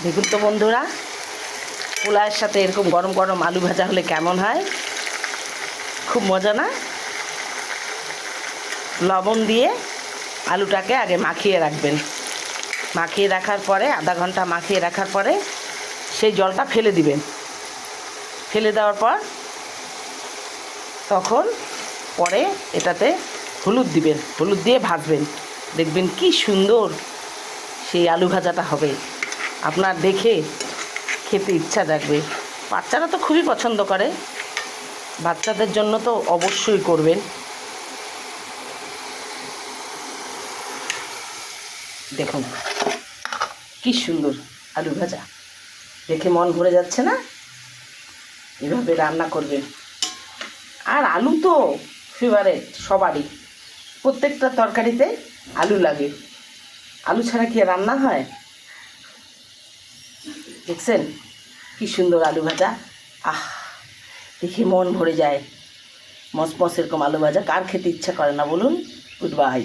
দেখুন তো বন্ধুরা, পোলাওয়ের সাথে এরকম গরম গরম আলু ভাজা হলে কেমন হয়। খুব মজা না? লবণ দিয়ে আলুটাকে আগে মাখিয়ে রাখবেন। মাখিয়ে রাখার পরে আধা ঘন্টা মাখিয়ে রাখার পরে সেই জলটা ফেলে দিবেন। ফেলে দেওয়ার পর তখন পরে এটাতে হলুদ দিবেন, হলুদ দিয়ে ভাজবেন। দেখবেন কি সুন্দর সেই আলু ভাজাটা হবে। আপনার দেখে খেতে ইচ্ছা জাগবে। বাচ্চারা তো খুবই পছন্দ করে, বাচ্চাদের জন্য তো অবশ্যই করবেন। দেখুন কি সুন্দর আলু ভাজা, দেখে মন ভরে যাচ্ছে না? এভাবে রান্না করবেন। আর আলু তো ফেভারেট সবারই, প্রত্যেকটা তরকারিতে আলু লাগে। আলু ছাড়া কি রান্না হয়? দেখছেন কি সুন্দর আলু ভাজা। আহ, দেখে মন ভরে যায়। মসমস এরকম আলু ভাজা কার খেতে ইচ্ছা করে না বলুন? Good bye.